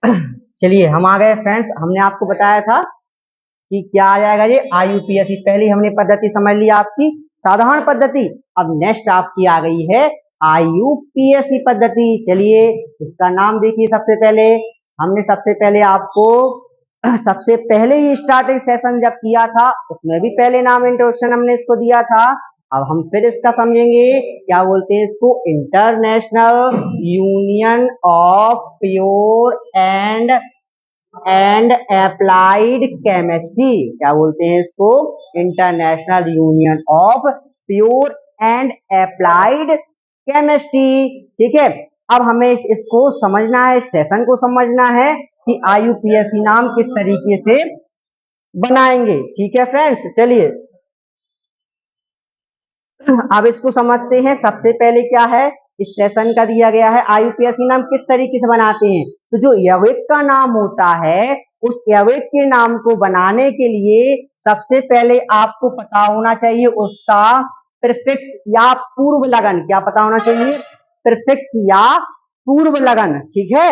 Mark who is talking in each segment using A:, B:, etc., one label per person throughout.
A: चलिए हम आ गए फ्रेंड्स। हमने आपको बताया था कि क्या आ जाएगा ये आईयूपीएसी। पहले हमने पद्धति समझ ली आपकी साधारण पद्धति। अब नेक्स्ट आपकी आ गई है आईयूपीएसी पद्धति। चलिए इसका नाम देखिए। सबसे पहले हमने आपको सबसे पहले ही स्टार्टिंग सेशन जब किया था उसमें भी पहले नाम इंट्रोडक्शन हमने इसको दिया था। अब हम फिर इसका समझेंगे क्या बोलते हैं इसको, international union of pure and applied chemistry. क्या बोलते हैं इसको, international union of pure and applied chemistry. ठीक है, अब हमें इसको समझना है, इस सेशन को समझना है कि आईयूपीएसी नाम किस तरीके से बनाएंगे। ठीक है फ्रेंड्स, चलिए अब इसको समझते हैं। सबसे पहले क्या है, इस सेशन का दिया गया है आईयूपीएसी नाम किस तरीके से बनाते हैं। तो जो यौगिक का नाम होता है उस यौगिक के नाम को बनाने के लिए सबसे पहले आपको पता होना चाहिए उसका प्रीफिक्स या पूर्व लगन। क्या पता होना चाहिए, प्रीफिक्स या पूर्व लगन। ठीक है,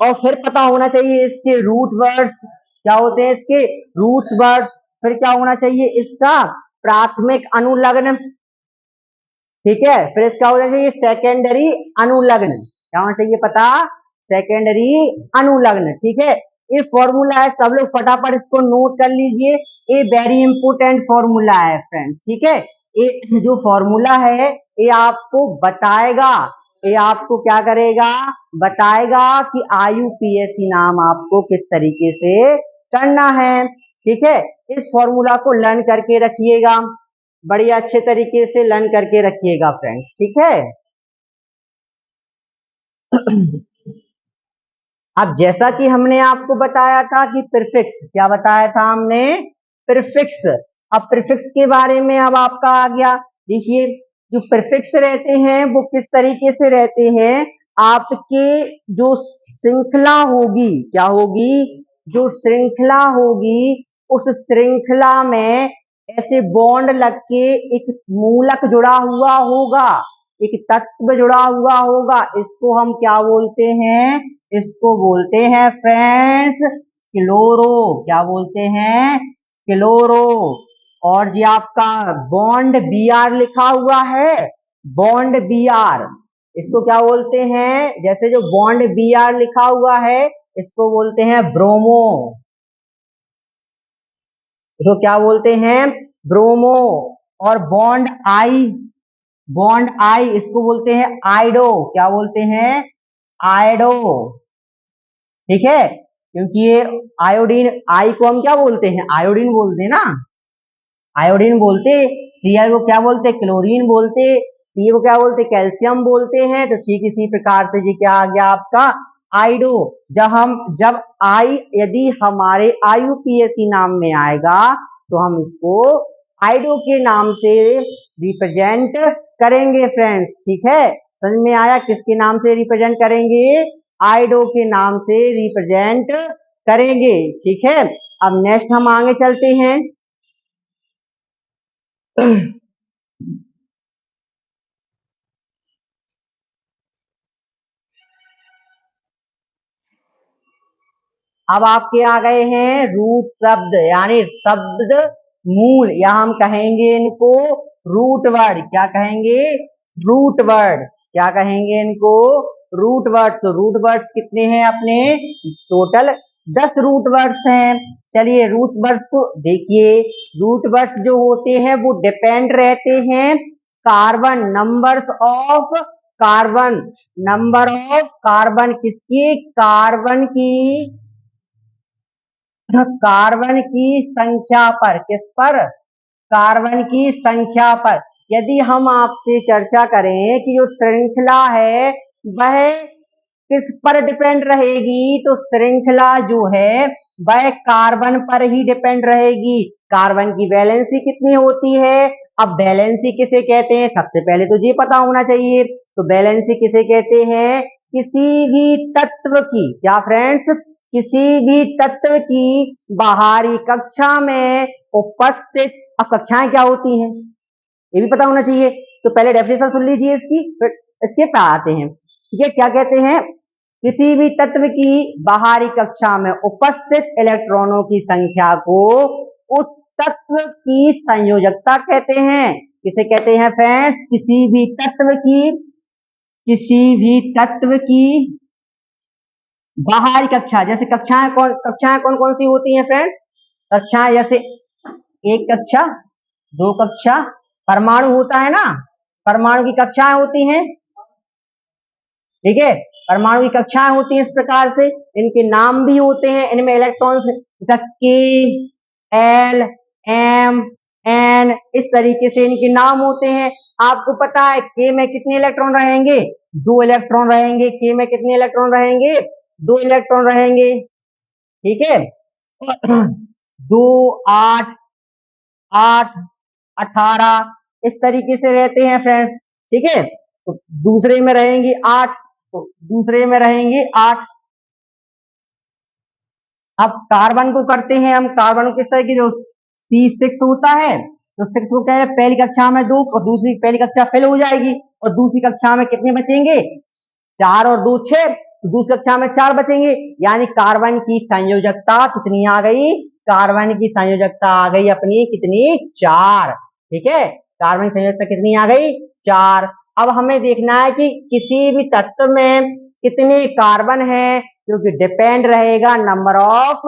A: और फिर पता होना चाहिए इसके रूट वर्ड्स। क्या होते हैं इसके रूट वर्ड्स। फिर क्या होना चाहिए इसका प्राथमिक अनुलग्न। ठीक है, फिर इसका होना चाहिए सेकेंडरी अनुलग्न। क्या होना चाहिए पता, सेकेंडरी अनुलग्न। ठीक है, ये फॉर्मूला है, सब लोग फटाफट इसको नोट कर लीजिए। ये वेरी इंपोर्टेंट फॉर्मूला है फ्रेंड्स। ठीक है, ये जो फॉर्मूला है ये आपको बताएगा, ये आपको क्या करेगा, बताएगा कि आईयूपीएसी नाम आपको किस तरीके से करना है। ठीक है, इस फॉर्मूला को लर्न करके रखिएगा, बड़ी अच्छे तरीके से लर्न करके रखिएगा फ्रेंड्स। ठीक है, अब जैसा कि हमने आपको बताया था कि प्रीफिक्स, क्या बताया था हमने, प्रीफिक्स। अब प्रीफिक्स के बारे में अब आपका आ गया। देखिए जो प्रीफिक्स रहते हैं वो किस तरीके से रहते हैं, आपके जो श्रृंखला होगी, क्या होगी, जो श्रृंखला होगी उस श्रृंखला में ऐसे बॉन्ड लग के एक मूलक जुड़ा हुआ होगा, एक तत्व जुड़ा हुआ होगा। इसको हम क्या बोलते हैं, इसको बोलते हैं फ्रेंड्स क्लोरो। क्या बोलते हैं, क्लोरो। और जी आपका बॉन्ड बीआर लिखा हुआ है, बॉन्ड बीआर, इसको क्या बोलते हैं, जैसे जो बॉन्ड बीआर लिखा हुआ है इसको बोलते हैं ब्रोमो। इसको क्या बोलते हैं, ब्रोमो। और बॉन्ड आई, बॉन्ड आई इसको बोलते हैं आइडो। क्या बोलते हैं, आइडो। ठीक है, क्योंकि ये आयोडीन, आई को हम क्या बोलते हैं, आयोडीन बोलते हैं ना, आयोडीन बोलते। सीएल को क्या बोलते, क्लोरीन बोलते। सी को क्या बोलते, कैल्शियम बोलते हैं। तो ठीक इसी प्रकार से जी क्या आ गया आपका आइडो। जब आई यदि हमारे आईयूपीएसी नाम में आएगा तो हम इसको आइडो के नाम से रिप्रेजेंट करेंगे फ्रेंड्स। ठीक है, समझ में आया, किसके नाम से रिप्रेजेंट करेंगे, आइडो के नाम से रिप्रेजेंट करेंगे। ठीक है, अब नेक्स्ट हम आगे चलते हैं। अब आपके आ गए हैं रूट शब्द, यानी शब्द मूल, या हम कहेंगे इनको रूट वर्ड। क्या कहेंगे, रूट वर्ड्स। क्या कहेंगे इनको, रूट वर्ड्स। तो रूट वर्ड्स कितने हैं अपने, टोटल 10 रूट वर्ड्स हैं। चलिए रूट वर्ड्स को देखिए। रूट वर्ड्स जो होते हैं वो डिपेंड रहते हैं carbon numbers of, carbon number of, carbon किसकी, कार्बन की, कार्बन की संख्या पर। किस पर, कार्बन की संख्या पर। यदि हम आपसे चर्चा करें कि जो श्रृंखला है वह किस पर डिपेंड रहेगी, तो श्रृंखला जो है वह कार्बन पर ही डिपेंड रहेगी। कार्बन की वैलेंसी कितनी होती है, अब वैलेंसी किसे कहते हैं, सबसे पहले तो ये पता होना चाहिए। तो वैलेंसी किसे कहते हैं, किसी भी तत्व की, क्या फ्रेंड्स, किसी भी तत्व की बाहरी कक्षा में उपस्थित। अब कक्षाएं क्या होती हैं ये भी पता होना चाहिए। तो पहले डेफिनेशन सुन लीजिए इसकी, फिर इसके पे आते हैं। ये क्या कहते हैं, किसी भी तत्व की बाहरी कक्षा में उपस्थित इलेक्ट्रॉनों की संख्या को उस तत्व की संयोजकता कहते हैं। किसे कहते हैं फ्रेंड्स? किसी भी तत्व की बाहरी कक्षा, जैसे कक्षाएं कौन कौन सी होती हैं फ्रेंड्स? कक्षाएं जैसे एक कक्षा, दो कक्षा, परमाणु होता है ना, परमाणु की कक्षाएं होती हैं, ठीक है, परमाणु की कक्षाएं होती हैं इस प्रकार से, इनके नाम भी होते हैं, इनमें इलेक्ट्रॉन्स के, एल, एम, एन, इस तरीके से इनके नाम होते हैं। आपको पता है के में कितने इलेक्ट्रॉन रहेंगे? 2 इलेक्ट्रॉन रहेंगे। के में कितने इलेक्ट्रॉन रहेंगे? 2 इलेक्ट्रॉन रहेंगे, ठीक है। 2, 8, 8, 18 इस तरीके से रहते हैं फ्रेंड्स, ठीक है। तो दूसरे में रहेंगे 8, तो दूसरे में रहेंगे 8। अब कार्बन को करते हैं हम, कार्बन को किस तरह की, जो C6 होता है, तो 6 को कह रहे हैं पहली कक्षा में 2 और दूसरी, पहली कक्षा फेल हो जाएगी और दूसरी कक्षा में कितने बचेंगे? 4 और 2 6, तो दूसरी कक्षा में 4 बचेंगे, यानी कार्बन की संयोजकता कितनी आ गई? कार्बन की संयोजकता आ गई अपनी कितनी? 4, ठीक है। कार्बन की संयोजकता कितनी आ गई? 4। अब हमें देखना है कि किसी भी तत्व में कितने कार्बन है, क्योंकि डिपेंड रहेगा number of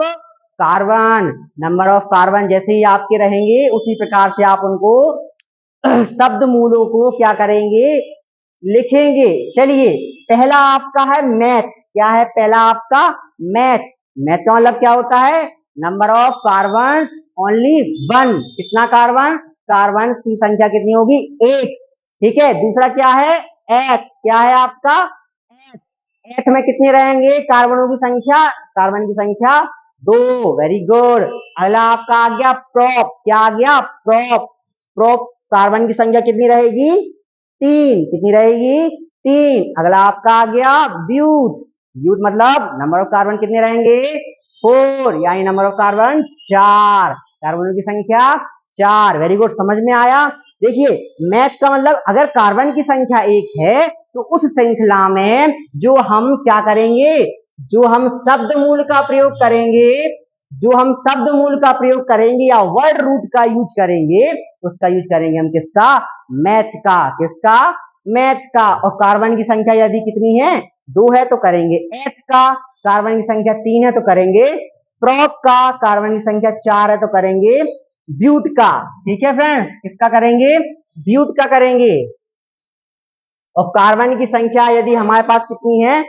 A: carbon. Number of carbon जैसे ही आपके रहेंगे उसी प्रकार से आप उनको शब्द मूलों को क्या करेंगे? लिखेंगे। चलिए, पहला आपका है मैथ। क्या है पहला आपका? मैथ। मैथ का मतलब क्या होता है? Number of carbon only 1। कितना कार्बन? कार्बन की संख्या कितनी होगी? 1, ठीक है। दूसरा क्या है? एथ। क्या है आपका? एथ। एथ में कितने रहेंगे कार्बनों की संख्या? कार्बन की संख्या 2, वेरी गुड। अगला आपका आ गया प्रोप। क्या आ गया? प्रोप। प्रोप कार्बन की संख्या कितनी रहेगी? 3। कितनी रहेगी? 3। अगला आपका आ गया ब्यूट। ब्यूट मतलब नंबर ऑफ कार्बन कितने रहेंगे? 4, यानी नंबर ऑफ कार्बन 4। कार्बनों की संख्या 4, वेरी गुड, समझ में आया। देखिए, मैथ का मतलब अगर कार्बन की संख्या 1 है तो उस श्रृंखला में जो हम क्या करेंगे? जो हम शब्द मूल का प्रयोग करेंगे, या वर्ड रूट का यूज करेंगे, उसका यूज करेंगे हम किसका? मैथ का। किसका? मैथ का। और कार्बन की संख्या यदि कितनी है? 2 है तो करेंगे एथ का। कार्बन की संख्या 3 है तो करेंगे प्रोप का। कार्बन की संख्या 4 है तो करेंगे ब्यूट का। ठीक है फ्रेंड्स, किसका करेंगे? ब्यूट का करेंगे। और कार्बन की संख्या यदि हमारे पास कितनी है?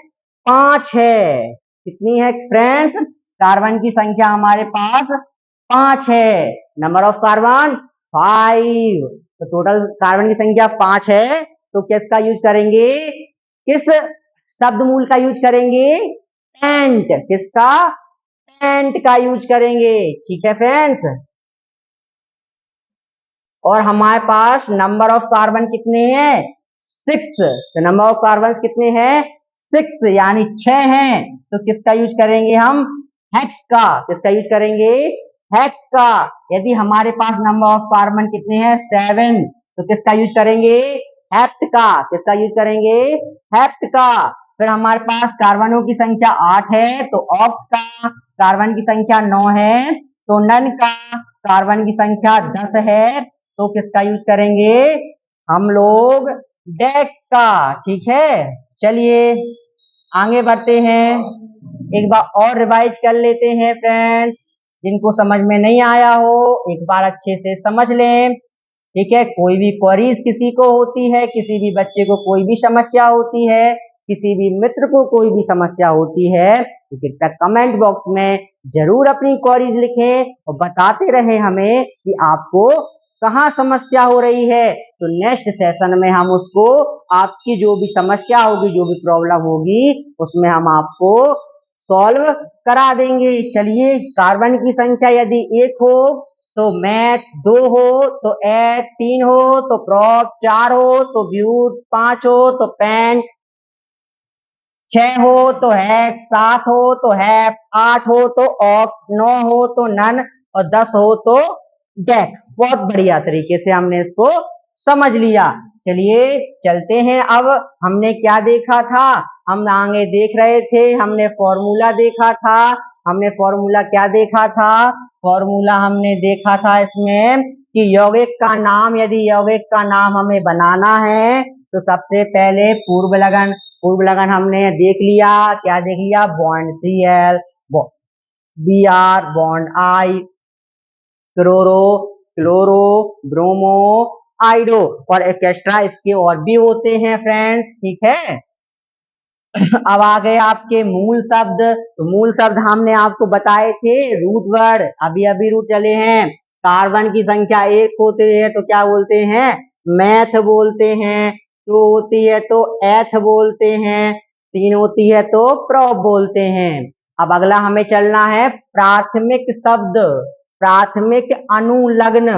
A: 5 है। कितनी है फ्रेंड्स? कार्बन की संख्या हमारे पास 5 है। Number of carbon 5। तो टोटल कार्बन की संख्या 5 है, तो किसका यूज करेंगे? किस शब्द मूल का यूज करेंगे? पेंट। किसका? पेंट का यूज करेंगे। ठीक है फ्रेंड्स। और हमारे पास नंबर ऑफ कार्बन कितने हैं? 6। तो नंबर ऑफ कार्बन कितने हैं? 6, यानी 6 हैं। तो किसका यूज करेंगे हम? हेक्स का। किसका यूज करेंगे? हेक्स का। यदि हमारे पास नंबर ऑफ कार्बन कितने हैं? 7, तो किसका यूज करेंगे? हेप्ट का। किसका यूज करेंगे? हेप्ट का। फिर हमारे पास कार्बनों की संख्या 8 है तो ऑक्ट का। कार्बन की संख्या 9 है तो नन का। कार्बन की संख्या 10 है तो किसका यूज करेंगे हम लोग? डेक का। ठीक है, चलिए आगे बढ़ते हैं। एक बार और रिवाइज कर लेते हैं फ्रेंड्स, जिनको समझ में नहीं आया हो एक बार अच्छे से समझ लें। ठीक है, कोई भी क्वेरीज किसी को होती है, किसी भी बच्चे को कोई भी समस्या होती है, किसी भी मित्र को कोई भी समस्या होती है, तो कृपया कमेंट बॉक्स में जरूर अपनी क्वेरीज लिखें और बताते रहे हमें कि आपको कहाँ समस्या हो रही है। तो नेक्स्ट सेशन में हम उसको, आपकी जो भी समस्या होगी, जो भी प्रॉब्लम होगी, उसमें हम आपको सॉल्व करा देंगे। चलिए, कार्बन की संख्या यदि 1 हो तो मैथ 2 हो, तो एथ 3 हो, तो प्रोप 4 हो, तो ब्यूट 5 हो, तो पेंट 6 हो, तो हेक्स 7 हो, तो हैप 8 हो, तो ऑक्ट 9 हो, तो नन, और 10 हो तो डेक। बहुत बढ़िया तरीके से हमने इसको समझ लिया। चलिए चलते हैं। अब हमने क्या देखा था? हम आगे देख रहे थे, हमने फॉर्मूला देखा था। हमने फॉर्मूला क्या देखा था? फॉर्मूला हमने देखा था इसमें कि यौगिक का नाम, यदि यौगिक का नाम हमें बनाना है तो सबसे पहले पूर्व लगन हमने देख लिया। क्या देख लिया? Bond Cl, Br, bond I, chloro, chloro, bromo, iodo, और एक्स्ट्रा इसके और भी होते हैं फ्रेंड्स, ठीक है। अब आ गए आपके मूल शब्द। तो मूल शब्द हमने आपको बताए थे रूट वर्ड, अभी अभी रूट चले हैं। कार्बन की संख्या 1 होती है तो क्या बोलते हैं? मैथ बोलते हैं। 2 होती है तो एथ बोलते हैं। 3 होती है तो प्रोप बोलते हैं। अब अगला हमें चलना है प्राथमिक शब्द, प्राथमिक अनुलग्न,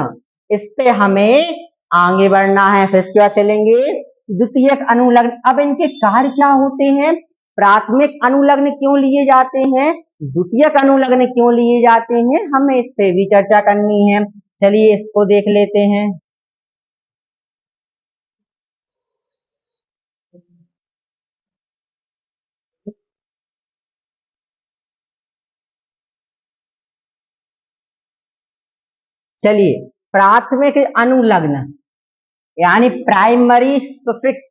A: इस पे हमें आगे बढ़ना है। फिर क्या चलेंगे? द्वितीयक अनुलग्न। अब इनके कार्य क्या होते हैं? प्राथमिक अनुलग्न क्यों लिए जाते हैं? द्वितीयक अनुलग्न क्यों लिए जाते हैं? हमें इस पे भी चर्चा करनी है। चलिए इसको देख लेते हैं। चलिए, प्राथमिक अनुलग्न यानी प्राइमरी सफिक्स,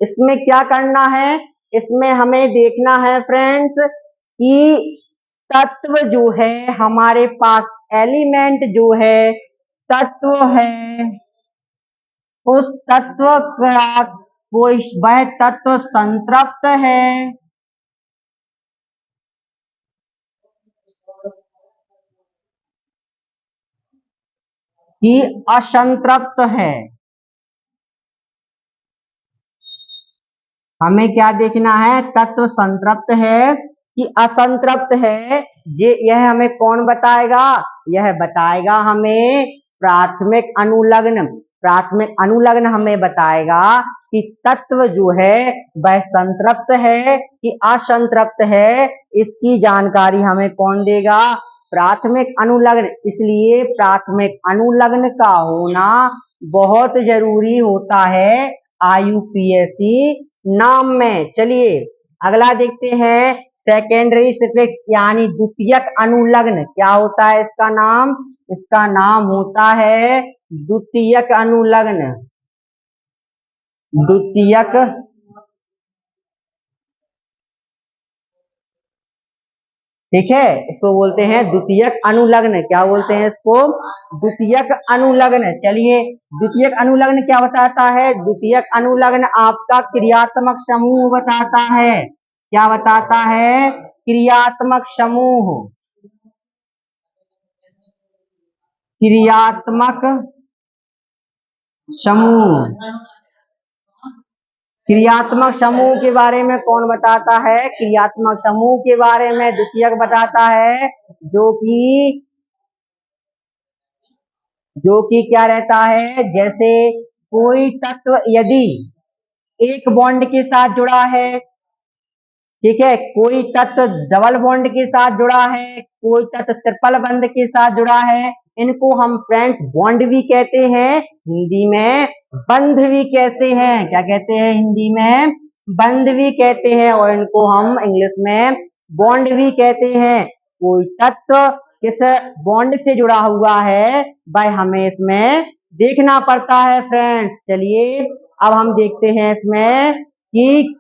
A: इसमें क्या करना है? इसमें हमें देखना है फ्रेंड्स कि तत्व जो है हमारे पास, एलिमेंट जो है, तत्व है, उस तत्व का कोई वह तत्व संतृप्त है कि असंतृप्त है। हमें क्या देखना है? तत्व संतृप्त है कि असंतृप्त है। यह हमें कौन बताएगा? यह बताएगा हमें प्राथमिक अनुलग्न। प्राथमिक अनुलग्न हमें बताएगा कि तत्व जो है वह संतृप्त है कि असंतृप्त है। इसकी जानकारी हमें कौन देगा? प्राथमिक अनुलग्न। इसलिए प्राथमिक अनुलग्न का होना बहुत जरूरी होता है IUPAC नाम में। चलिए अगला देखते हैं, सेकेंडरी सफिक्स यानी द्वितीयक अनुलग्न। क्या होता है इसका नाम? इसका नाम होता है द्वितीयक अनुलग्न। द्वितीयक ठीक है, इसको बोलते हैं द्वितीयक अनुलग्न। क्या बोलते हैं इसको? द्वितीयक अनुलग्न। चलिए, द्वितीयक अनुलग्न क्या बताता है? द्वितीयक अनुलग्न आपका क्रियात्मक समूह बताता है। क्या बताता है? क्रियात्मक समूह। क्रियात्मक समूह। क्रियात्मक समूह के बारे में कौन बताता है? क्रियात्मक समूह के बारे में द्वितीयक बताता है, जो कि क्या रहता है? जैसे कोई तत्व यदि एक बॉन्ड के साथ जुड़ा है, ठीक है, कोई तत्व डबल बॉन्ड के साथ जुड़ा है, कोई तत्व ट्रिपल बंध के साथ जुड़ा है, इनको हम फ्रेंड्स बॉन्ड भी कहते हैं, हिंदी में बंध भी कहते हैं। क्या कहते हैं? हिंदी में बंध भी कहते हैं, और इनको हम इंग्लिश में बॉन्ड भी कहते हैं। कोई तत्व किस बॉन्ड से जुड़ा हुआ है वह हमें इसमें देखना पड़ता है फ्रेंड्स। चलिए अब हम देखते हैं इसमें कि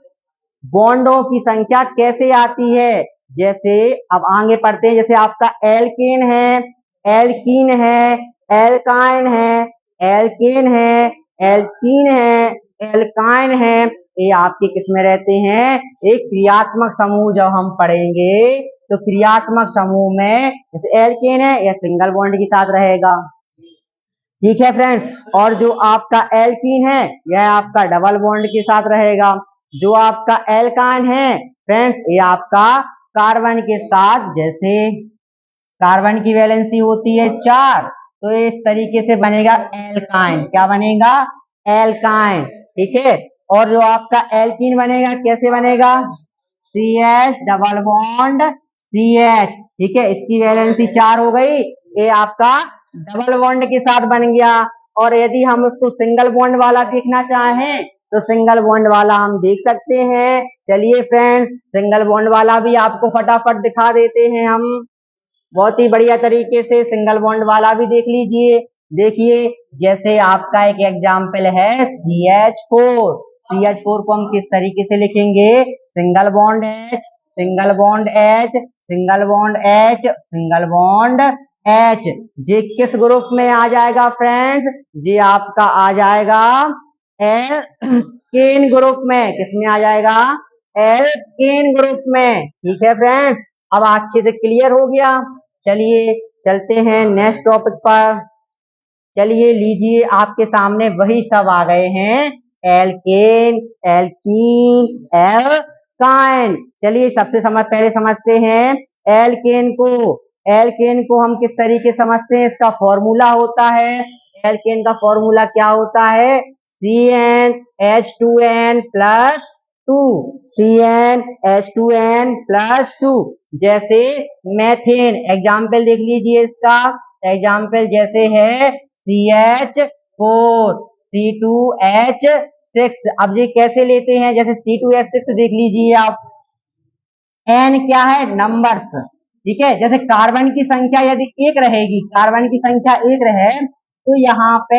A: बॉन्डों की संख्या कैसे आती है। जैसे अब आगे पढ़ते हैं, जैसे आपका एल्केन है, एल्कीन है, एल्काइन है, एल्केन है, एल्कीन है, एल्काइन है, ये आपके किस में रहते हैं? एक क्रियात्मक समूह जब हम पढ़ेंगे तो क्रियात्मक समूह में जैसे एल्केन है यह सिंगल बॉन्ड के साथ रहेगा, ठीक है फ्रेंड्स। और जो आपका एल्कीन है यह आपका डबल बॉन्ड के साथ रहेगा। जो आपका एल्काइन है फ्रेंड्स, ये आपका कार्बन के साथ, जैसे कार्बन की वैलेंसी होती है 4, तो इस तरीके से बनेगा एल्काइन। क्या बनेगा? एल्काइन, ठीक है। और जो आपका एल्कीन बनेगा कैसे बनेगा? CH डबल बॉन्ड CH, ठीक है, इसकी वैलेंसी 4 हो गई, ये आपका डबल बॉन्ड के साथ बन गया। और यदि हम उसको सिंगल बॉन्ड वाला देखना चाहें तो सिंगल बॉन्ड वाला हम देख सकते हैं। चलिए फ्रेंड्स, सिंगल बॉन्ड वाला भी आपको फटाफट दिखा देते हैं हम, बहुत ही बढ़िया तरीके से सिंगल बॉन्ड वाला भी देख लीजिए। देखिए, जैसे आपका एक एग्जाम्पल है CH4। CH4 को हम किस तरीके से लिखेंगे? Single bond H, single bond H, single bond H, single bond H। ये किस ग्रुप में आ जाएगा फ्रेंड्स? ये आपका आ जाएगा एल्केन ग्रुप में। किसमें आ जाएगा? एल्केन ग्रुप में। ठीक है फ्रेंड्स, अब अच्छे से क्लियर हो गया। चलिए चलते हैं नेक्स्ट टॉपिक पर। चलिए लीजिए, आपके सामने वही सब आ गए हैं, एल्केन, एल्कीन, एल्काइन। चलिए सबसे पहले समझते हैं एल्केन को। एल्केन को हम किस तरीके समझते हैं? इसका फॉर्मूला होता है, एल्केन का फॉर्मूला क्या होता है? CnH2n plus 2, CnH2n+2। जैसे मेथेन, एग्जाम्पल देख लीजिए इसका। एग्जाम्पल जैसे है CH4, C2H6। अब ये कैसे लेते हैं? जैसे C2H6 देख लीजिए आप, N क्या है? नंबर्स। ठीक है, जैसे कार्बन की संख्या यदि एक रहेगी, कार्बन की संख्या एक रहे, तो यहाँ पे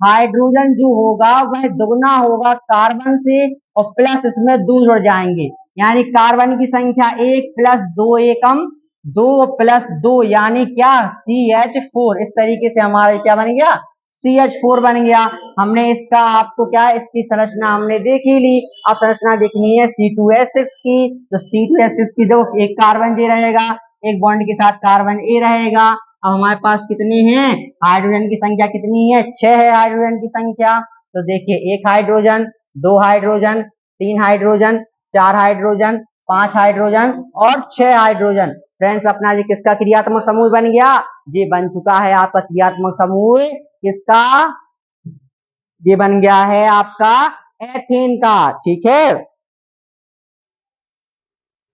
A: हाइड्रोजन जो होगा वह दुगना होगा कार्बन से, और प्लस इसमें 2 जुड़ जाएंगे, यानी कार्बन की संख्या 1 प्लस 2 एकम 2 प्लस 2 यानी क्या? CH4। इस तरीके से हमारा क्या बन गया? CH4 बन गया। हमने इसका आपको क्या, इसकी संरचना हमने देख ही ली। अब संरचना देखनी है C2H6 की। तो C2H6 की दो, एक कार्बन जे रहेगा, एक बॉन्ड के साथ कार्बन ए रहेगा। अब हमारे पास कितने हैं? हाइड्रोजन की संख्या कितनी है? 6 है हाइड्रोजन की संख्या। तो देखिए, 1 hydrogen, 2 hydrogen, 3 hydrogen, 4 hydrogen, 5 hydrogen और 6 हाइड्रोजन। फ्रेंड्स, अपना ये किसका क्रियात्मक समूह बन गया? ये बन चुका है आपका क्रियात्मक समूह किसका? ये बन गया है आपका एथेन का। ठीक है,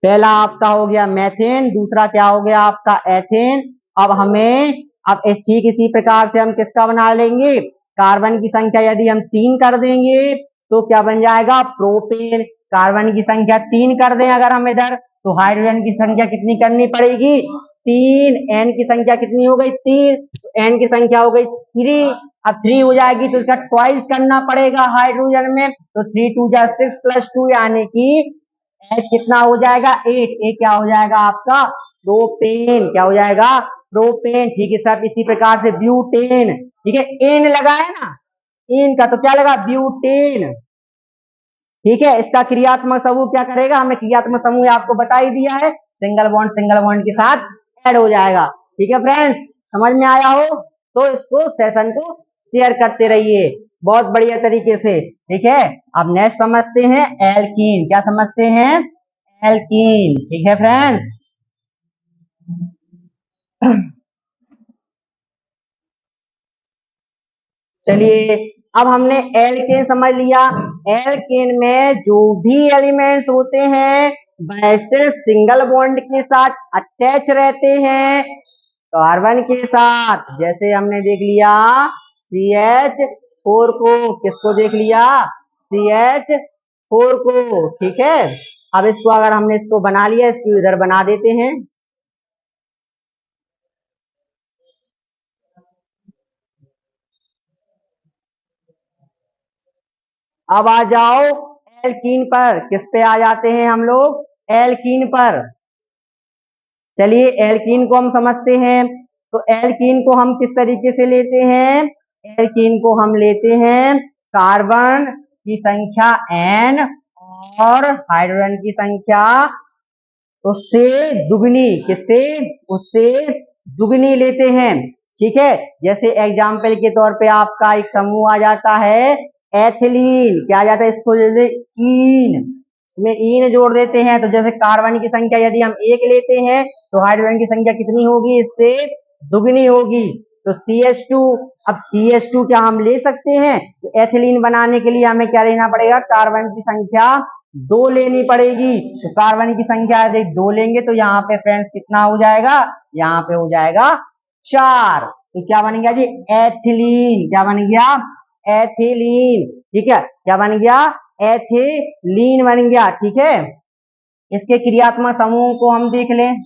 A: पहला आपका हो गया मेथेन, दूसरा क्या हो गया आपका? एथेन। अब हमें, अब ठीक इसी प्रकार से हम किसका बना लेंगे? कार्बन की संख्या यदि हम 3 कर देंगे तो क्या बन जाएगा? प्रोपेन। कार्बन की संख्या 3 कर दें अगर हम इधर, तो हाइड्रोजन की संख्या कितनी करनी पड़ेगी? 3। एन की संख्या कितनी हो गई? 3। तो एन की संख्या हो गई 3। अब 3 हो जाएगी तो इसका ट्वाइस करना पड़ेगा हाइड्रोजन में, तो 3 2 जा 6 प्लस 2 यानी कि H कितना हो जाएगा? 8। ए क्या हो जाएगा आपका? प्रोपेन। क्या हो जाएगा? प्रोपेन। ठीक है सब इसी प्रकार से ब्यूटेन। ठीक है, एन लगा है ना, एन का तो क्या लगा? ब्यूटेन। ठीक है, इसका क्रियात्मक समूह क्या करेगा? हमने क्रियात्मक समूह आपको बता ही दिया है, सिंगल बॉन्ड के साथ ऐड हो जाएगा। ठीक है फ्रेंड्स, समझ में आया हो तो इसको सेशन को शेयर करते रहिए बहुत बढ़िया तरीके से। ठीक है, अब नेक्स्ट समझते हैं एल्कीन। क्या समझते हैं? एल्कीन। ठीक है फ्रेंड्स, चलिए अब हमने एल्केन समझ लिया। एल्केन में जो भी एलिमेंट्स होते हैं वह सिर्फ सिंगल बॉन्ड के साथ अटैच रहते हैं कार्बन के साथ। जैसे हमने देख लिया CH4 को, किसको देख लिया? CH4 को। ठीक है, अब इसको अगर हमने इसको बना लिया, इसको इधर बना देते हैं। अब आ जाओ एल्कीन पर। किस पे आ जाते हैं हम लोग? एल्कीन पर। चलिए एल्कीन को हम समझते हैं। तो एल्कीन को हम किस तरीके से लेते हैं? एल्कीन को हम लेते हैं कार्बन की संख्या n और हाइड्रोजन की संख्या उससे दुगनी, किससे? उससे दुगनी लेते हैं। ठीक है, जैसे एग्जाम्पल के तौर पे आपका एक समूह आ जाता है एथिलीन। क्या आ जाता है? इसको जैसे ईन, इसमें ईन जोड़ देते हैं, तो जैसे कार्बन की संख्या यदि हम 1 लेते हैं तो हाइड्रोजन की संख्या कितनी होगी? इससे दुगनी होगी, तो CH2। अब CH2 क्या हम ले सकते हैं? तो एथिलीन बनाने के लिए हमें क्या लेना पड़ेगा? कार्बन की संख्या 2 लेनी पड़ेगी। तो कार्बन की संख्या यदि 2 लेंगे तो यहाँ पे फ्रेंड्स कितना हो जाएगा? यहाँ पे हो जाएगा 4। तो क्या बन गया जी? एथिलीन। क्या बन गया? एथिलीन। ठीक है, क्या बन गया? एथिलीन बन गया। ठीक है, इसके क्रियात्मक समूह को हम देख लें।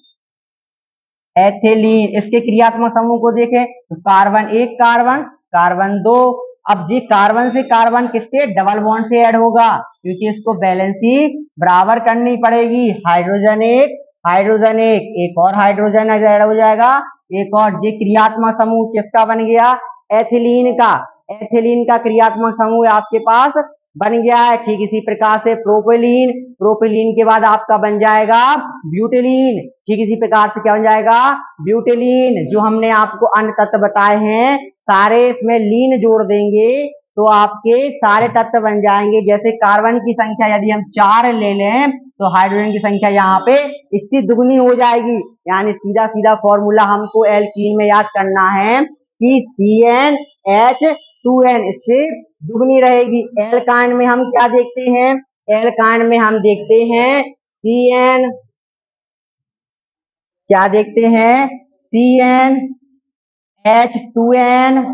A: एथिलीन, इसके क्रियात्मक समूह को देखें तो कार्बन एक कार्बन, कार्बन दो। अब जी कार्बन से कार्बन किससे? डबल बॉन्ड से ऐड होगा, क्योंकि इसको बैलेंसी बराबर करनी पड़ेगी। हाइड्रोजन एक, हाइड्रोजन एक और हाइड्रोजन ऐड हो जाएगा, एक और। जी क्रियात्मक समूह किसका बन गया? एथिलीन का। एथिलीन का क्रियात्मक समूह आपके पास बन गया है। ठीक इसी प्रकार से प्रोपेलीन, प्रोपेलीन के बाद आपका बन जाएगा ब्यूटेलीन। ठीक इसी प्रकार से क्या बन जाएगा? ब्यूटेलीन। जो हमने आपको अन्य तत्व बताए हैं सारे इसमें लीन जोड़ देंगे तो आपके सारे तत्व बन जाएंगे। जैसे कार्बन की संख्या यदि हम 4 ले लें तो हाइड्रोजन की संख्या यहाँ पे इससे दुगनी हो जाएगी। यानी सीधा सीधा फॉर्मूला हमको एल्कीन में याद करना है कि CnH2n इससे दुगनी रहेगी। एल्काइन में हम क्या देखते हैं? एल्काइन में हम देखते हैं Cn, क्या देखते हैं? CnH2n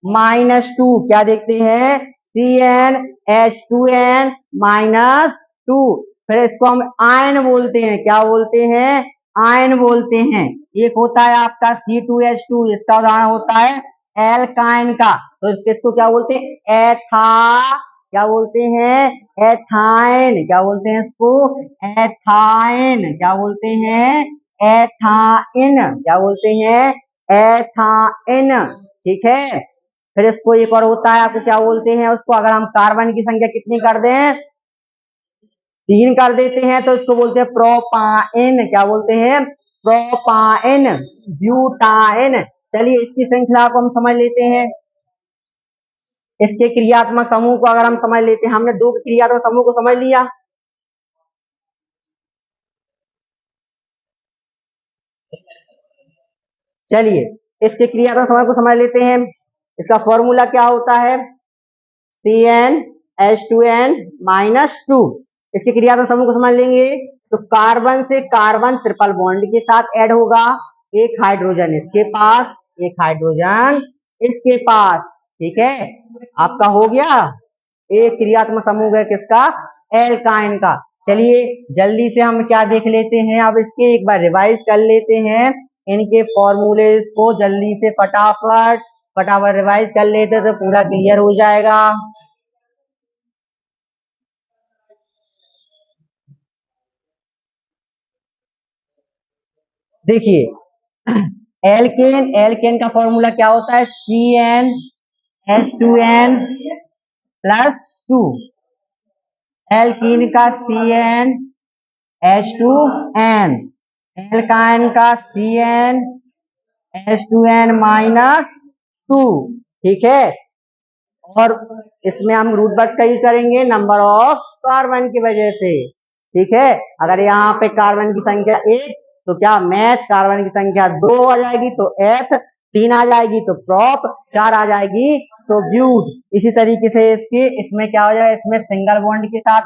A: -2। क्या देखते हैं? CnH2n -2। फिर इसको हम आयन बोलते हैं। क्या बोलते हैं? आयन बोलते हैं। एक होता है आपका C2H2, इसका उदाहरण होता है एल्काइन का, तो इसको क्या बोलते हैं? क्या बोलते हैं? एथाइन। क्या बोलते हैं इसको? एथाइन। क्या बोलते हैं? एथाइन। क्या बोलते हैं? एथाइन। ठीक है, फिर इसको एक और होता है, आपको क्या बोलते हैं उसको? अगर हम कार्बन की संख्या कितनी कर दें? 3 कर देते हैं तो इसको बोलते हैं प्रोपाइन। क्या बोलते हैं? प्रोपाइन। ब्यूटाइन। चलिए इसकी श्रृंखला को हम समझ लेते हैं। इसके क्रियात्मक समूह को अगर हम समझ लेते हैं, हमने 2 क्रियात्मक समूह को समझ लिया। चलिए इसके क्रियात्मक समूह को समझ लेते हैं। इसका फॉर्मूला क्या होता है? CnH2n -2। इसके क्रियात्मक समूह को समझ लेंगे तो कार्बन से कार्बन ट्रिपल बॉन्ड के साथ ऐड होगा, एक हाइड्रोजन इसके पास, एक हाइड्रोजन इसके पास। ठीक है, आपका हो गया एक क्रियात्मक समूह है किसका? एल्काइन का। चलिए जल्दी से हम क्या देख लेते हैं, अब इसके एक बार रिवाइज कर लेते हैं इनके फॉर्मूलेस को जल्दी से फटाफट फटाफट रिवाइज कर लेते तो पूरा क्लियर हो जाएगा। देखिए एल्केन, एल्केन का फॉर्मूला क्या होता है? CnH2n +2। एल्कीन का CnH2n, एल्काइन का CnH2n -2। ठीक है, और इसमें हम रूट वर्ड्स का यूज करेंगे नंबर ऑफ कार्बन की वजह से। ठीक है, अगर यहाँ पे कार्बन की संख्या 1 तो क्या मैथ, कार्बन की संख्या 2 आ जाएगी तो एथ, 3 आ जाएगी तो प्रॉप, 4 आ जाएगी तो ब्यूट। इसी तरीके से इसमें क्या हो जाएगा? इसमें सिंगल बॉन्ड के साथ,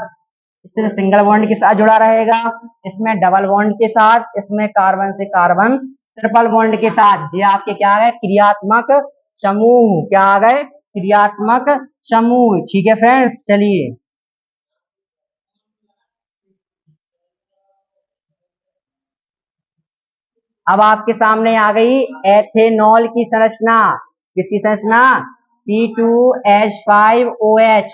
A: इसमें सिंगल बॉन्ड के साथ जुड़ा रहेगा, इसमें डबल बॉन्ड के साथ, इसमें कार्बन से कार्बन ट्रिपल बॉन्ड के साथ। ये आपके क्या आ गए? क्रियात्मक समूह। क्या आ गए? क्रियात्मक समूह। ठीक है फ्रेंड्स, चलिए अब आपके सामने आ गई एथेनॉल की संरचना। किसकी संरचना? C2H5OH।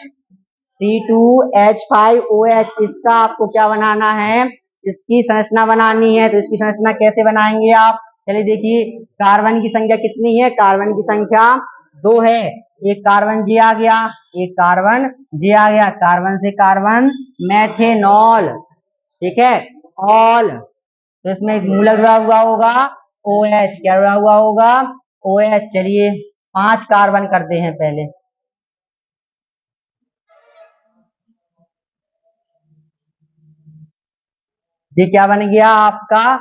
A: C2H5OH, इसका आपको क्या बनाना है? इसकी संरचना बनानी है। तो इसकी संरचना कैसे बनाएंगे आप? चलिए देखिए, कार्बन की संख्या कितनी है? कार्बन की संख्या 2 है। एक कार्बन जी आ गया, एक कार्बन जी आ गया, कार्बन से कार्बन मेथेनॉल। ठीक है, ऑल, तो इसमें एक मूलक जुड़ा हुआ होगा OH। क्या जुड़ा हुआ होगा? OH। चलिए 5 कार्बन करते हैं पहले। ये क्या बन गया आपका?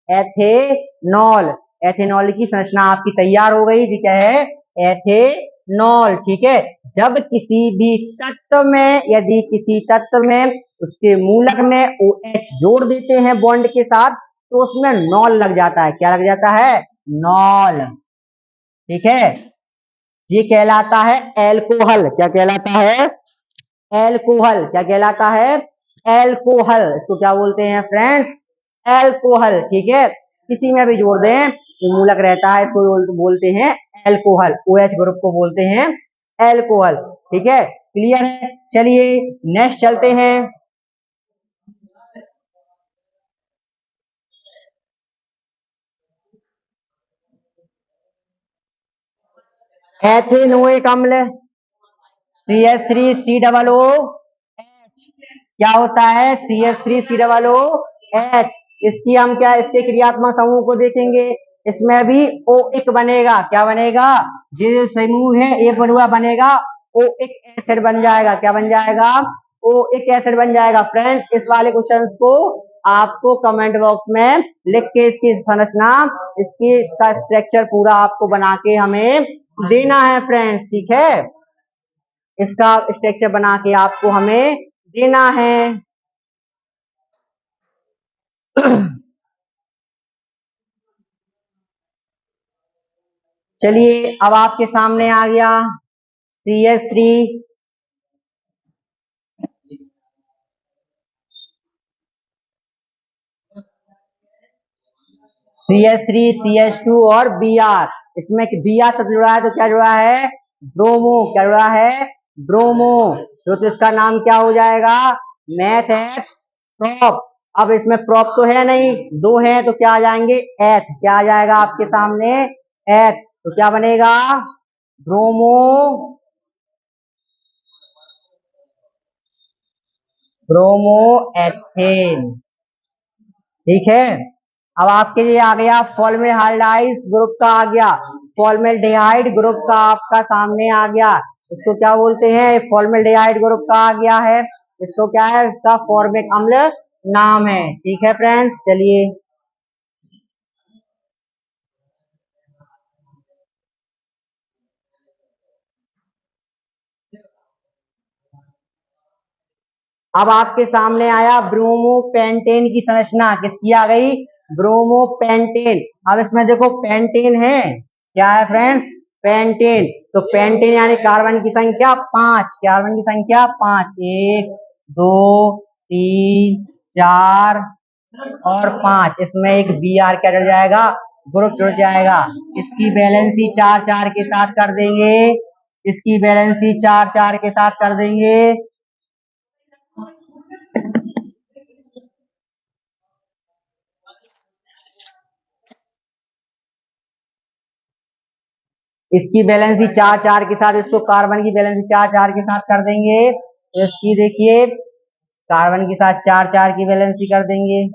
A: एथेनॉल। एथेनॉल की संरचना आपकी तैयार हो गई जी। क्या है? एथेनॉल। ठीक है, जब किसी भी तत्व में, यदि किसी तत्व में उसके मूलक में OH जोड़ देते हैं बॉन्ड के साथ तो उसमें नॉल लग जाता है। क्या लग जाता है? नॉल। ठीक है, ये कहलाता है एल्कोहल। क्या कहलाता है? एल्कोहल। क्या कहलाता है? एल्कोहल। इसको क्या बोलते हैं फ्रेंड्स? एल्कोहल। ठीक है, किसी में भी जोड़ दें, ये मूलक रहता है, इसको बोलते हैं एल्कोहल। OH ग्रुप को बोलते हैं एल्कोहल। ठीक है, क्लियर है? चलिए नेक्स्ट चलते हैं। एथेनोइक अम्ल CH3COOH। क्या होता है? CH3COOH। इसकी हम क्या, इसके क्रियात्मक समूह को देखेंगे। इसमें भी OIC बनेगा। क्या बनेगा? जो समूह है एक बनुआ बनेगा, OIC एसिड बन जाएगा। क्या बन जाएगा? OIC एसिड बन जाएगा। फ्रेंड्स, इस वाले क्वेश्चंस को आपको कमेंट बॉक्स में लिख के इसकी संरचना, इसका स्ट्रक्चर पूरा आपको बना के हमें देना है फ्रेंड्स। ठीक है, इसका स्ट्रक्चर बना के आपको हमें देना है। चलिए, अब आपके सामने आ गया CH3 CH2 और Br। इसमें Br से जुड़ा है तो क्या जुड़ा है? ब्रोमो। क्या जुड़ा है? ब्रोमो। तो इसका नाम क्या हो जाएगा? मैथ एथ प्रॉप। अब इसमें प्रॉप तो है नहीं, दो हैं तो क्या आ जाएंगे? एथ। क्या आ जाएगा आपके सामने? एथ। तो क्या बनेगा? Bromo bromo ethane. ठीक है, अब आपके लिए आ गया फॉर्मेल्डिहाइड ग्रुप का आ गया। फॉर्मेल्डिहाइड ग्रुप का आपका सामने आ गया। इसको क्या बोलते हैं? फॉर्मेल्डिहाइड ग्रुप का आ गया है। इसको क्या है? इसका फॉर्मिक अम्ल नाम है। ठीक है फ्रेंड्स, चलिए अब आपके सामने आया ब्रोमोपेंटेन की संरचना। किसकी आ गई? ब्रोमोपेंटेन। अब इसमें देखो पेंटेन है। क्या है फ्रेंड्स? पेंटेन। तो पेंटेन यानी कार्बन की संख्या 5। कार्बन की संख्या 5, 1 2 3 4 और 5। इसमें एक Br क्या जुड़ जाएगा? ग्रुप जुड़ जाएगा। इसकी वैलेंसी 4 4 के साथ कर देंगे। इसकी वैलेंसी 4 4 के साथ कर देंगे। इसकी बैलेंसी 4 4 के साथ, इसको कार्बन की बैलेंसी 4 4 के साथ कर देंगे। तो इसकी देखिए, कार्बन के साथ 4 4 की बैलेंसी कर देंगे।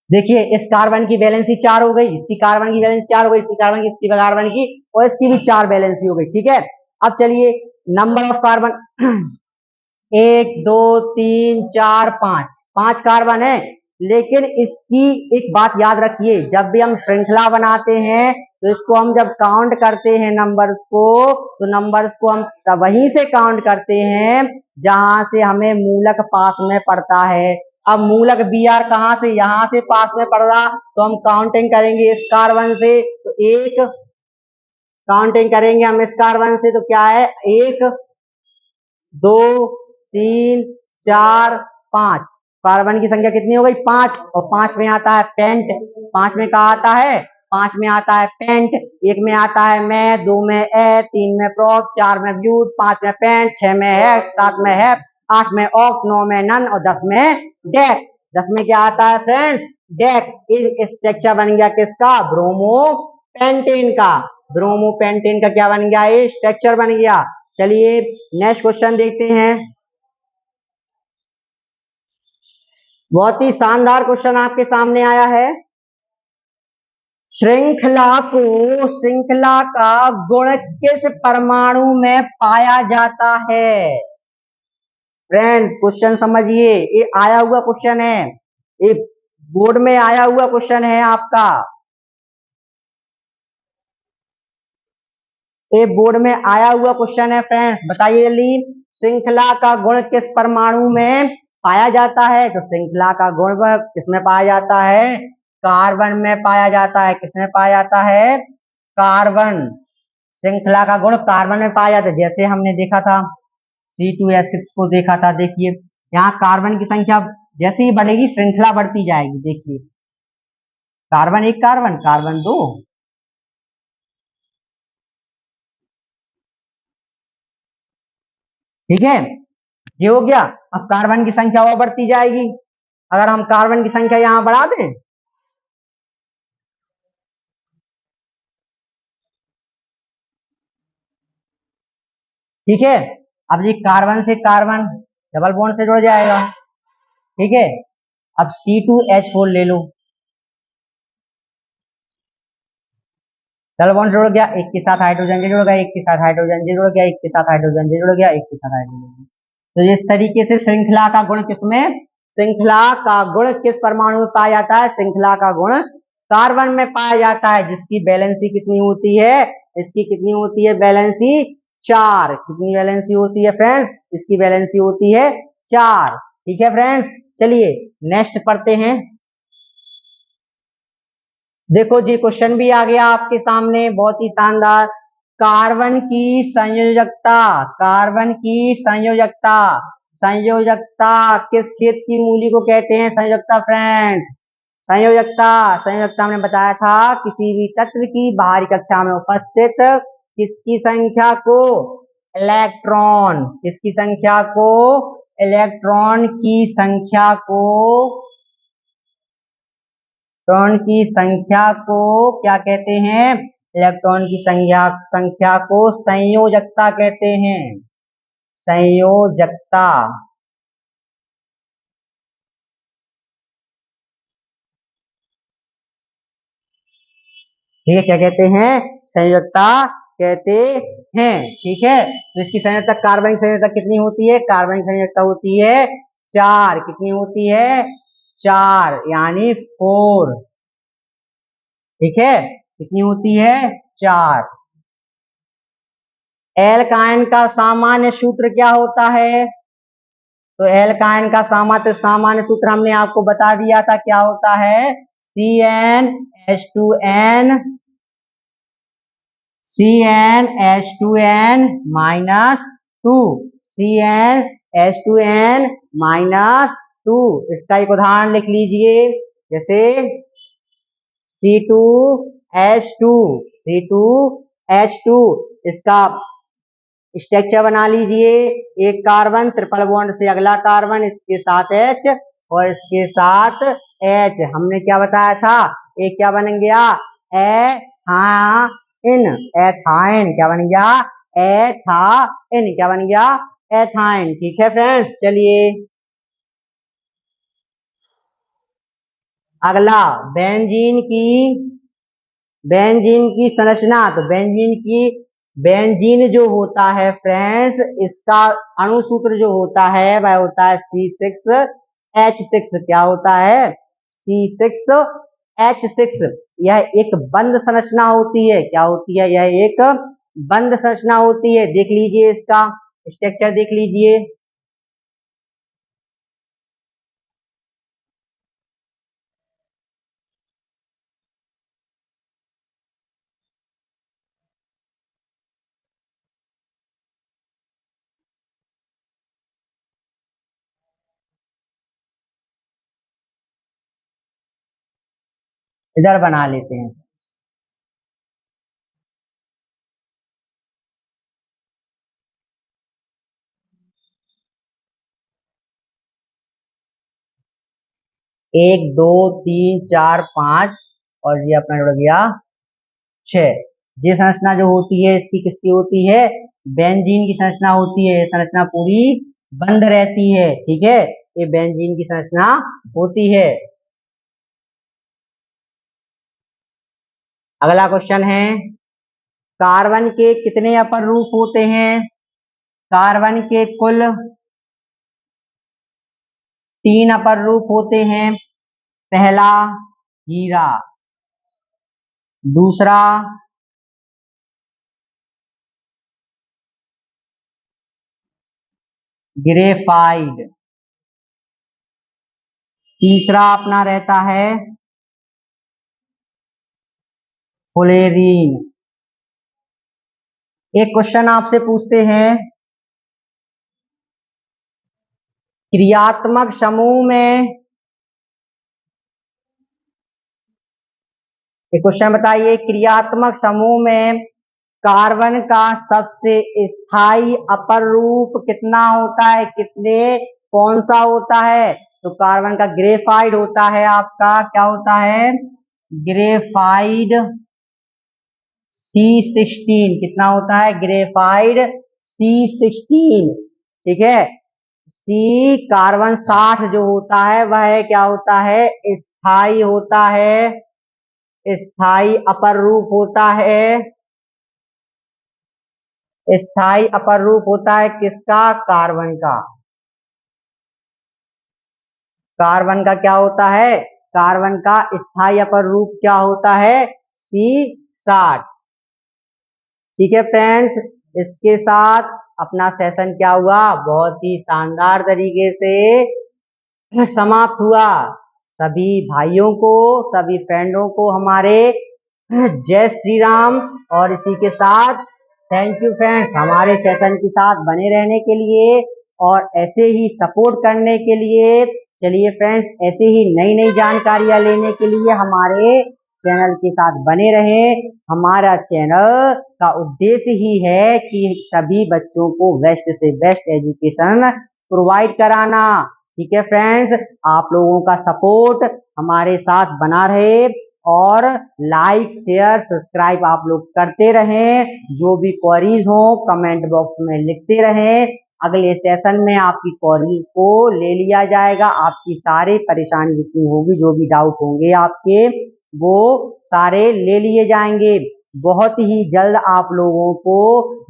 A: देखिए, इस कार्बन की बैलेंसी 4 हो गई, इसकी कार्बन की बैलेंसी 4 हो गई, इसकी कार्बन की, इसकी कार्बन की, और इसकी भी 4 बैलेंसी हो गई। ठीक है, अब चलिए नंबर ऑफ कार्बन 1 2 3 4 5, 5 कार्बन है। लेकिन इसकी एक बात याद रखिए, जब भी हम श्रृंखला बनाते हैं तो इसको हम जब काउंट करते हैं नंबर्स को, तो नंबर्स को हम वहीं से काउंट करते हैं जहां से हमें मूलक पास में पड़ता है। अब मूलक Br कहां से? यहां से पास में पड़ रहा, तो हम काउंटिंग करेंगे इस कार्बन से। तो एक काउंटिंग करेंगे हम इस कार्बन से, तो क्या है? 1 2 3 4 5। कार्बन की संख्या कितनी हो गई? 5। और 5 में आता है पेंट। 5 में कहा आता है? 5 में आता है पेंट। 1 में आता है मैं, 2 में ए, 3 में प्रोप, 4 में ब्यूट, 5 में पेंट, 6 में है, 7 में है, 8 में ऑक, 9 में नन और 10 में डेक। 10 में क्या आता है फ्रेंड्स? डेक। इस स्ट्रक्चर बन गया किसका? ब्रोमो पेंटेन का। ब्रोमो पेंटेन का क्या बन गया? ये स्ट्रक्चर बन गया। चलिए नेक्स्ट क्वेश्चन देखते हैं। बहुत ही शानदार क्वेश्चन आपके सामने आया है। श्रृंखला का गुण किस परमाणु में पाया जाता है? फ्रेंड्स, क्वेश्चन समझिए, ये आया हुआ क्वेश्चन है, ये बोर्ड में आया हुआ क्वेश्चन है आपका। ये बोर्ड में आया हुआ क्वेश्चन है फ्रेंड्स, बताइए जल्दी। श्रृंखला का गुण किस परमाणु में पाया जाता है? तो श्रृंखला का गुण किसमें पाया जाता है? कार्बन में पाया जाता है। किसमें पाया जाता है? कार्बन। श्रृंखला का गुण कार्बन में पाया जाता है। जैसे हमने देखा था C2H6 को देखा था। देखिए यहाँ कार्बन की संख्या जैसे ही बढ़ेगी श्रृंखला बढ़ती जाएगी। देखिए कार्बन एक, कार्बन कार्बन दो, ठीक है, ये हो गया। अब कार्बन की संख्या और बढ़ती जाएगी। अगर हम कार्बन की संख्या यहाँ बढ़ा दें, ठीक है, अब ये कार्बन से कार्बन डबल बॉन्ड से जुड़ जाएगा, ठीक है। अब C2H4 ले लो, डबल बॉन्ड से जुड़ गया, एक के साथ हाइड्रोजन जुड़ गया, एक के साथ हाइड्रोजन जुड़ गया, एक के साथ हाइड्रोजन जुड़ गया, एक के साथ हाइड्रोजन। तो इस तरीके से श्रृंखला का गुण किसमें, श्रृंखला का गुण किस परमाणु में पाया जाता है? श्रृंखला का गुण कार्बन में पाया जाता है, जिसकी वैलेंसी कितनी होती है? इसकी कितनी होती है वैलेंसी? 4। कितनी वैलेंसी होती है फ्रेंड्स? इसकी वैलेंसी होती है 4। ठीक है फ्रेंड्स, चलिए नेक्स्ट पढ़ते हैं। देखो जी क्वेश्चन भी आ गया आपके सामने, बहुत ही शानदार। कार्बन की संयोजकता, कार्बन की संयोजकता, संयोजकता किस खेत की मूली को कहते हैं? संयोजकता फ्रेंड्स, संयोजकता, संयोजकता हमने बताया था किसी भी तत्व की बाहरी कक्षा में उपस्थित किसकी संख्या को? इलेक्ट्रॉन, किसकी संख्या को? इलेक्ट्रॉन की संख्या को, इलेक्ट्रॉन की संख्या को क्या कहते हैं? इलेक्ट्रॉन की संख्या को संयोजकता कहते हैं, संयोजकता। ठीक है, क्या कहते हैं? संयोजकता कहते हैं, ठीक है। तो इसकी संयोजकता, कार्बनिक संयोजकता कितनी होती है? कार्बनिक संयोजकता होती है 4। कितनी होती है? 4 यानी 4, ठीक है। कितनी होती है? 4। एल्काइन का सामान्य सूत्र क्या होता है? तो एल्काइन का सामान्य सूत्र हमने आपको बता दिया था, क्या होता है? CnH2n, CnH2n minus 2, CnH2n minus 2। इसका एक उदाहरण लिख लीजिए, जैसे C2H2, C2H2, इसका स्ट्रक्चर बना लीजिए। एक कार्बन, ट्रिपल बॉन्ड से अगला कार्बन, इसके साथ H और इसके साथ H। हमने क्या बताया था? एक क्या बन गया? एथाइन, एथाइन क्या बन गया? एथाइन क्या बन गया? एथाइन। ठीक है फ्रेंड्स, चलिए अगला बेंजीन की संरचना। तो बेंजीन जो होता है फ्रेंड्स, इसका अणुसूत्र जो होता है वह होता है C6H6। क्या होता है? C6H6। यह एक बंद संरचना होती है। क्या होती है? यह एक बंद संरचना होती है। देख लीजिए इसका स्ट्रक्चर, देख लीजिए। इधर बना लेते हैं। एक, दो, तीन, चार, 5 और ये अपना जुड़ गया 6। ये संरचना जो होती है इसकी किसकी होती है? बेंजीन की संरचना होती है। संरचना पूरी बंद रहती है, ठीक है, ये बेंजीन की संरचना होती है। अगला क्वेश्चन है, कार्बन के कितने अपर रूप होते हैं? कार्बन के कुल 3 अपर रूप होते हैं। पहला हीरा, दूसरा ग्रेफाइट, तीसरा अपना रहता है फुलेरीन। एक क्वेश्चन आपसे पूछते हैं, क्रियात्मक समूह में, एक क्वेश्चन बताइए, क्रियात्मक समूह में कार्बन का सबसे स्थायी अपर रूप कितना होता है, कितने, कौन सा होता है? तो कार्बन का ग्रेफाइड होता है, आपका क्या होता है? Graphite C16। कितना होता है? Graphite C16। ठीक है। सी कार्बन 60 जो होता है वह क्या होता है? स्थायी होता है, स्थायी अपर रूप होता है। स्थायी अपर रूप होता है किसका? कार्बन का। कार्बन का क्या होता है? कार्बन का स्थायी अपर रूप क्या होता है? C60। ठीक है फ्रेंड्स, इसके साथ अपना सेशन क्या हुआ? बहुत ही शानदार तरीके से समाप्त हुआ। सभी भाइयों को, सभी फ्रेंडों को हमारे जय श्री राम। और इसी के साथ थैंक यू फ्रेंड्स, हमारे सेशन के साथ बने रहने के लिए और ऐसे ही सपोर्ट करने के लिए। चलिए फ्रेंड्स, ऐसे ही नई नई जानकारियां लेने के लिए हमारे चैनल के साथ बने रहें। हमारा चैनल का उद्देश्य ही है कि सभी बच्चों को बेस्ट से बेस्ट एजुकेशन प्रोवाइड कराना। ठीक है फ्रेंड्स, आप लोगों का सपोर्ट हमारे साथ बना रहे और लाइक शेयर सब्सक्राइब आप लोग करते रहें। जो भी क्वेरीज हो कमेंट बॉक्स में लिखते रहें। अगले सेशन में आपकी क्वेरीज को ले लिया जाएगा। आपकी सारी परेशानी जितनी होगी, जो भी डाउट होंगे आपके, वो सारे ले लिए जाएंगे। बहुत ही जल्द आप लोगों को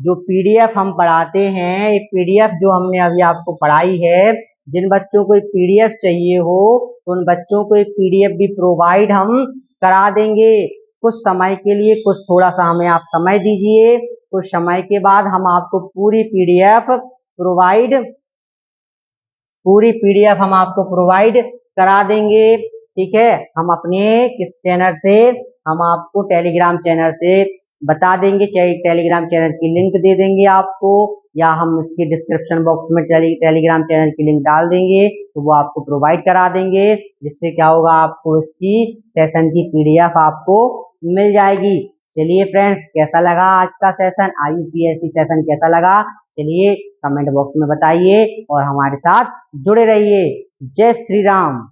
A: जो पीडीएफ हम पढ़ाते हैं, ये पीडीएफ जो हमने अभी आपको पढ़ाई है, जिन बच्चों को पीडीएफ चाहिए हो उन बच्चों को पीडीएफ भी प्रोवाइड हम करा देंगे। कुछ समय के लिए, कुछ थोड़ा सा हमें आप समय दीजिए, कुछ समय के बाद हम आपको पूरी पीडीएफ हम आपको प्रोवाइड करा देंगे। ठीक है, हम अपने किस चैनल से, हम आपको टेलीग्राम चैनल से बता देंगे। टेलीग्राम चैनल की लिंक दे देंगे आपको, या हम इसके डिस्क्रिप्शन बॉक्स में टेलीग्राम चैनल की लिंक डाल देंगे, तो वो आपको प्रोवाइड करा देंगे। जिससे क्या होगा, आपको इसकी सेशन की पीडीएफ आपको मिल जाएगी। चलिए फ्रेंड्स, कैसा लगा आज का सेशन, IUPAC सेशन कैसा लगा? चलिए कमेंट बॉक्स में बताइए और हमारे साथ जुड़े रहिए। जय श्री राम।